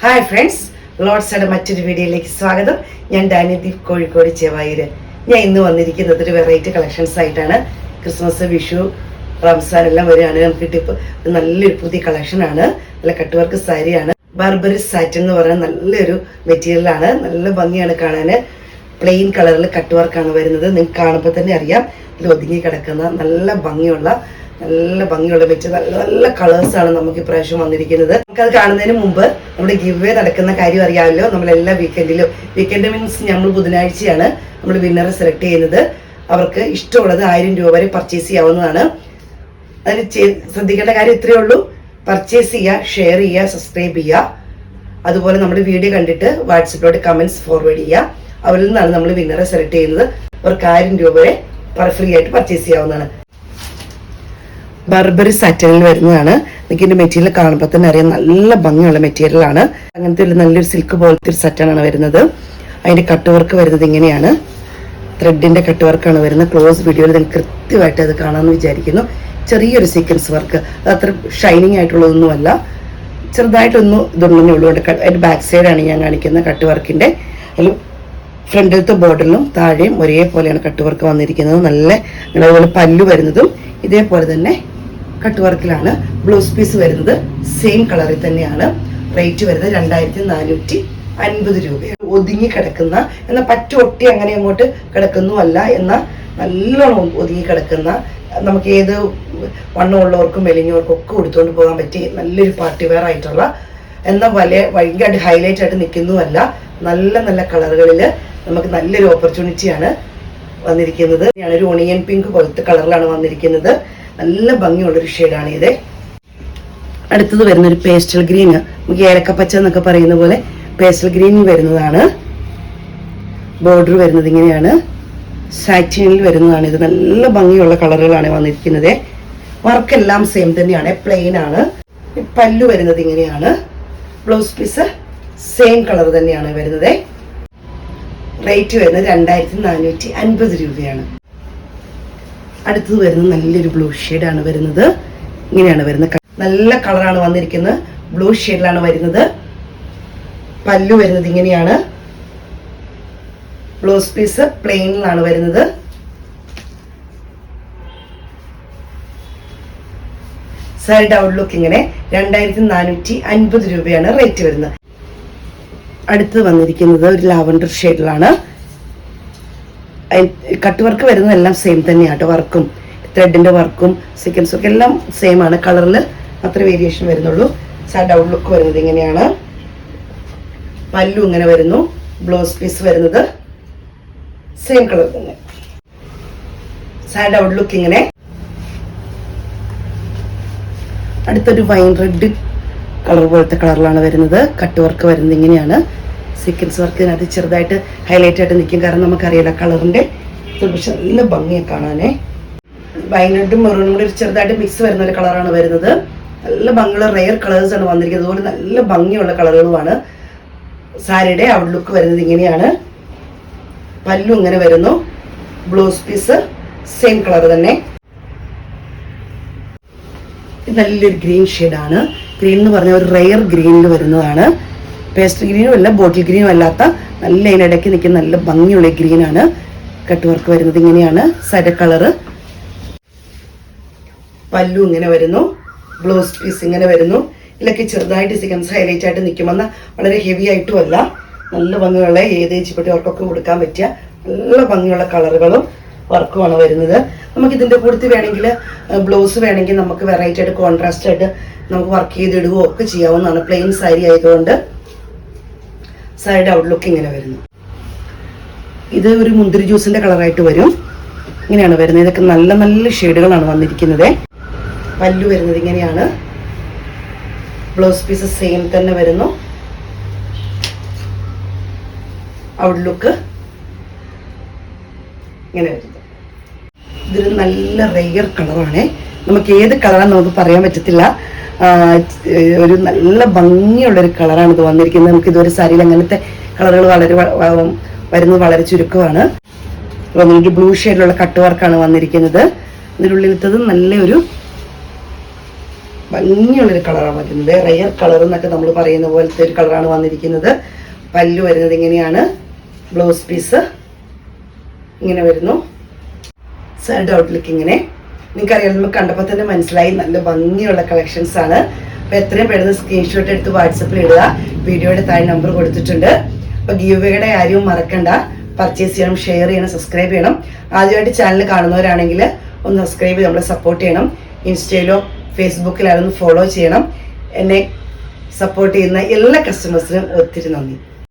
Hi friends, ലോഡ്സയുടെ മറ്റൊരു വീഡിയോയിലേക്ക് സ്വാഗതം. ഞാൻ ഡാനിദീപ്, കോഴിക്കോട് ചെവായൂര്. ഞാൻ ഇന്ന് വന്നിരിക്കുന്നത് ഒരു വെറൈറ്റി കളക്ഷൻസ് ആയിട്ടാണ്. ക്രിസ്മസ്, വിഷു, റംസാൻ എല്ലാം വരികയാണ്. നമുക്ക് ടിപ്പ് നല്ലൊരു പുതിയ കളക്ഷനാണ്. നല്ല കട്ട് വർക്ക് സാരിയാണ്. ബർബറി സാറ്റിൻ എന്ന് പറയുന്ന നല്ലൊരു മെറ്റീരിയലാണ്. നല്ല ഭംഗിയാണ് കാണാൻ. പ്ലെയിൻ കളറിൽ കട്ട് വർക്കാണ് വരുന്നത്. നിങ്ങൾക്ക് കാണുമ്പോൾ തന്നെ അറിയാം, ഇതിൽ ഒതുങ്ങി കിടക്കുന്ന നല്ല ഭംഗിയുള്ള മെറ്റീരിയൽ. നല്ല നല്ല കളേഴ്സാണ് നമുക്ക് ഇപ്രാവശ്യം വന്നിരിക്കുന്നത്. നമുക്കത് കാണുന്നതിന് മുമ്പ് നമ്മുടെ ഗിവ് വേ നടക്കുന്ന കാര്യം അറിയാമല്ലോ. നമ്മളെല്ലാ വീക്കെൻഡ് മീൻസ് നമ്മൾ ബുധനാഴ്ചയാണ് നമ്മൾ വിന്നറെ സെലക്ട് ചെയ്യുന്നത്. അവർക്ക് ഇഷ്ടമുള്ളത് 1000 രൂപ വരെ പർച്ചേസ് ചെയ്യാവുന്നതാണ്. അതിന് ശ്രദ്ധിക്കേണ്ട കാര്യം ഇത്രയേ ഉള്ളൂ. പർച്ചേസ് ചെയ്യുക, ഷെയർ ചെയ്യുക, സബ്സ്ക്രൈബ് ചെയ്യുക. അതുപോലെ നമ്മുടെ വീഡിയോ കണ്ടിട്ട് വാട്സപ്പിലോട്ട് കമന്റ്സ് ഫോർവേഡ് ചെയ്യുക. അവരിൽ നിന്നാണ് നമ്മൾ വിന്നറെ സെലക്ട് ചെയ്യുന്നത്. അവർക്ക് 1000 രൂപ വരെ ഫ്രീ ആയിട്ട് പർച്ചേസ് ചെയ്യാവുന്നതാണ്. ബർബറി സാറ്റനിൽ വരുന്നതാണ്. നിങ്ങൾക്ക് ഇതിന്റെ മെറ്റീരിയൽ കാണുമ്പോൾ തന്നെ അറിയാം, നല്ല ഭംഗിയുള്ള മെറ്റീരിയലാണ്. അങ്ങനത്തെ ഒരു നല്ലൊരു സിൽക്ക് പോലത്തെ ഒരു സാറ്റനാണ് വരുന്നത്. അതിന്റെ കട്ട് വർക്ക് വരുന്നത് ഇങ്ങനെയാണ്. ത്രെഡിന്റെ കട്ട് വർക്കാണ് വരുന്നത്. ക്ലോസ് വീഡിയോയിൽ നിങ്ങൾക്ക് കൃത്യമായിട്ട് അത് കാണാമെന്ന് വിചാരിക്കുന്നു. ചെറിയൊരു സീക്വൻസ് വർക്ക്, അത് അത്ര ഷൈനിങ് ആയിട്ടുള്ളതൊന്നുമല്ല, ചെറുതായിട്ടൊന്നും ഇതൊന്നും ഉള്ളതുകൊണ്ട്. അതിന്റെ ബാക്ക് സൈഡാണ് ഞാൻ കാണിക്കുന്ന കട്ട് വർക്കിന്റെ. അതിൽ ഫ്രണ്ടിലത്തെ ബോർഡറിലും താഴെയും ഒരേപോലെയാണ് കട്ട് വർക്ക് വന്നിരിക്കുന്നത്. നല്ല അതുപോലെ പല്ലു വരുന്നതും ഇതേപോലെ തന്നെ കട്ട് വർക്കിലാണ്. ബ്ലൗസ് പീസ് വരുന്നത് സെയിം കളറിൽ തന്നെയാണ്. റേറ്റ് വരുന്നത് 2450 രൂപയാണ്. ഒതുങ്ങി കിടക്കുന്ന, എന്നാൽ പറ്റ ഒട്ടി അങ്ങനെ അങ്ങോട്ട് കിടക്കുന്നു അല്ല, എന്നാൽ നല്ലോണം ഒതുങ്ങി കിടക്കുന്ന, നമുക്ക് ഏത് വണ്ണമുള്ളവർക്കും മെലിഞ്ഞവർക്കും ഒക്കെ കൊടുത്തുകൊണ്ട് പോകാൻ പറ്റി നല്ലൊരു പാർട്ടി വെയർ ആയിട്ടുള്ള, എന്നാൽ ഭയങ്കര ഹൈലൈറ്റ് ആയിട്ട് നിൽക്കുന്നുമല്ല, നല്ല നല്ല കളറുകളിൽ നമുക്ക് നല്ലൊരു ഓപ്പർച്യൂണിറ്റിയാണ് വന്നിരിക്കുന്നത്. ഒരു ഓണിയൻ പിങ്ക് പോലത്തെ കളറിലാണ് വന്നിരിക്കുന്നത്. നല്ല ഭംഗിയുള്ളൊരു ഷെയ്ഡാണ് ഇത്. അടുത്തത് വരുന്നൊരു പേസ്റ്റൽ ഗ്രീൻ, നമുക്ക് ഏലക്കപ്പച്ച എന്നൊക്കെ പറയുന്ന പോലെ പേസ്റ്റൽ ഗ്രീൻ വരുന്നതാണ്. ബോർഡർ വരുന്നത് ഇങ്ങനെയാണ്. സാറ്റിനിൽ വരുന്നതാണ് ഇത്. നല്ല ഭംഗിയുള്ള കളറുകളാണ് വന്നിരിക്കുന്നത്. വർക്കെല്ലാം സെയിം തന്നെയാണ്, പ്ലെയിൻ ആണ്. പല്ലു വരുന്നത് ഇങ്ങനെയാണ്. ബ്ലൗസ് പീസ് സെയിം കളർ തന്നെയാണ് വരുന്നത്. റേറ്റ് വരുന്നത് 2450 രൂപയാണ്. അടുത്തത് വരുന്നത് നല്ലൊരു ബ്ലൂ ഷെയ്ഡാണ് വരുന്നത്. ഇങ്ങനെയാണ് വരുന്നത്. നല്ല കളറാണ് വന്നിരിക്കുന്നത്. ബ്ലൂ ഷെയ്ഡിലാണ് വരുന്നത്. പല്ലു വരുന്നത് ഇങ്ങനെയാണ്. ബ്ലൗസ് പീസ് പ്ലെയിനിലാണ് വരുന്നത്. സൈഡ് ഔട്ട്ലുക്ക് ഇങ്ങനെ 2450 രൂപയാണ് റേറ്റ് വരുന്നത്. അടുത്ത് വന്നിരിക്കുന്നത് ഒരു ലാവൻഡർ ഷെയ്ഡിലാണ്. കട്ട് വർക്ക് വരുന്നതെല്ലാം സെയിം തന്നെയാട്ടോ. വർക്കും ത്രെഡിന്റെ വർക്കും സീക്വൻസും ഒക്കെ എല്ലാം സെയിം ആണ്. കളറിൽ അത്ര വേരിയേഷൻ വരുന്നുള്ളൂ. സൈഡ് ഔട്ട്ലുക്ക് വരുന്നത് ഇങ്ങനെയാണ്. പല്ലു ഇങ്ങനെ വരുന്നു. ബ്ലൗസ് പീസ് വരുന്നത് സെയിം കളർ തന്നെ. സൈഡ് ഔട്ട്ലുക്ക് ഇങ്ങനെ. അടുത്തൊരു വൈൻ റെഡ് കളർ പോലത്തെ കളറിലാണ് വരുന്നത്. കട്ട് വർക്ക് വരുന്നത് ഇങ്ങനെയാണ്. സീക്വൻസ് വർക്ക് ഇതിനകത്ത് ചെറുതായിട്ട് ഹൈലൈറ്റ് ആയിട്ട് നിൽക്കും, കാരണം നമുക്കറിയാലോ കളറിന്റെ. പക്ഷെ നല്ല ഭംഗിയെ കാണാനേ. വൈൻ റെഡും മെറൂണും കൂടി ചെറുതായിട്ട് മിക്സ് വരുന്ന ഒരു കളറാണ് വരുന്നത്. നല്ല ഭംഗിയുള്ള റെയർ കളേഴ്സ് ആണ് വന്നിരിക്കുന്നത്. അതുപോലെ നല്ല ഭംഗിയുള്ള കളറുകളുമാണ്. സാരിയുടെ ഔട്ട്ലുക്ക് വരുന്നത് ഇങ്ങനെയാണ്. പല്ലു ഇങ്ങനെ വരുന്നു. ബ്ലൗസ് പീസ് സെയിം കളർ തന്നെ. നല്ലൊരു ഗ്രീൻ ഷെയ്ഡാണ്. ഗ്രീൻ എന്ന് പറഞ്ഞ ഒരു റെയർ ഗ്രീനിൽ വരുന്നതാണ്. പേസ്റ്റൽ ഗ്രീനും അല്ല, ബോട്ടിൽ ഗ്രീനും അല്ലാത്ത നല്ല ഇതിനിടയ്ക്ക് നിൽക്കുന്ന നല്ല ഭംഗിയുള്ള ഗ്രീനാണ്. കട്ട് വർക്ക് വരുന്നത് ഇങ്ങനെയാണ്. Side colour. പല്ലു ഇങ്ങനെ വരുന്നു. ബ്ലൗസ് പീസ് ഇങ്ങനെ വരുന്നു. ഇതിലൊക്കെ ചെറുതായിട്ട് സീക്വൻസ് ഹൈലൈറ്റ് ആയിട്ട് നിൽക്കുമെന്ന വളരെ ഹെവി ആയിട്ടും അല്ല, നല്ല ഭംഗിയുള്ള ഏത് ഏജിപ്പെട്ടി വർക്കൊക്കെ കൊടുക്കാൻ പറ്റിയ നല്ല ഭംഗിയുള്ള കളറുകളും വർക്കുമാണ് വരുന്നത്. നമുക്ക് ഇതിന്റെ കൂടുതൽ വേണമെങ്കിൽ ബ്ലൗസ് വേണമെങ്കിൽ നമുക്ക് വെറൈറ്റി ആയിട്ട് കോൺട്രാസ്റ്റ് ആയിട്ട് നമുക്ക് വർക്ക് ചെയ്തിടുകയോ ഒക്കെ ചെയ്യാവുന്നതാണ്. പ്ലെയിൻ സാരി ആയതുകൊണ്ട്. സൈഡ് ഔട്ട്ലുക്ക് ഇങ്ങനെ വരുന്നു. ഇത് ഒരു മുന്തിരി ജ്യൂസിന്റെ കളറായിട്ട് വരും. ഇങ്ങനെയാണ് വരുന്നത്. ഇതൊക്കെ നല്ല നല്ല ഷെയ്ഡുകളാണ് വന്നിരിക്കുന്നത്. പല്ലു വരുന്നത് ഇങ്ങനെയാണ്. ബ്ലൗസ് പീസ് സെയിം തന്നെ വരുന്നു. ഔട്ട്ലുക്ക് ഇങ്ങനെ വരുന്നത്. ഇതൊരു നല്ല റെയർ കളറാണ്. നമുക്ക് ഏത് കളറാണെന്ന് നമുക്ക് പറയാൻ പറ്റത്തില്ല. ഒരു നല്ല ഭംഗിയുള്ളൊരു കളറാണ് ഇത് വന്നിരിക്കുന്നത്. നമുക്ക് ഇതുവരെ സാരിയിൽ അങ്ങനത്തെ കളറുകൾ വരുന്നത് വളരെ ചുരുക്കമാണ്. ഒരു ബ്ലൂ ഷെയ്ഡിലുള്ള കട്ട് വർക്കാണ് വന്നിരിക്കുന്നത്. ഇതിനുള്ളിലത്തത് നല്ലൊരു ഭംഗിയുള്ളൊരു കളറാണ് വരുന്നത്. റെയർ കളർ എന്നൊക്കെ നമ്മൾ പറയുന്ന പോലത്തെ ഒരു കളറാണ് വന്നിരിക്കുന്നത്. പല്ലു വരുന്നത് ഇങ്ങനെയാണ്. ബ്ലൗസ് പീസ് ഇങ്ങനെ വരുന്നു. സൈഡ് ഔട്ട്ലുക്ക് ഇങ്ങനെ. നിങ്ങൾക്കറിയാം, നമുക്ക് കണ്ടപ്പോൾ തന്നെ മനസ്സിലായി നല്ല ഭംഗിയുള്ള കളക്ഷൻസ് ആണ്. അപ്പോൾ എത്രയും പെട്ടെന്ന് സ്ക്രീൻഷോട്ട് എടുത്ത് വാട്സപ്പിൽ ഇടുക. വീഡിയോയുടെ താഴെ നമ്പർ കൊടുത്തിട്ടുണ്ട്. അപ്പോൾ ഗീവയുടെ കാര്യവും മറക്കണ്ട. പർച്ചേസ് ചെയ്യണം, ഷെയർ ചെയ്യണം, സബ്സ്ക്രൈബ് ചെയ്യണം. ആദ്യമായിട്ട് ചാനൽ കാണുന്നവരാണെങ്കിൽ ഒന്ന് സബ്സ്ക്രൈബ് ചെയ്ത് നമ്മളെ സപ്പോർട്ട് ചെയ്യണം. ഇൻസ്റ്റയിലോ ഫേസ്ബുക്കിലോ ഒന്ന് ഫോളോ ചെയ്യണം. എന്നെ സപ്പോർട്ട് ചെയ്യുന്ന എല്ലാ കസ്റ്റമേഴ്സിനും ഒത്തിരി നന്ദി.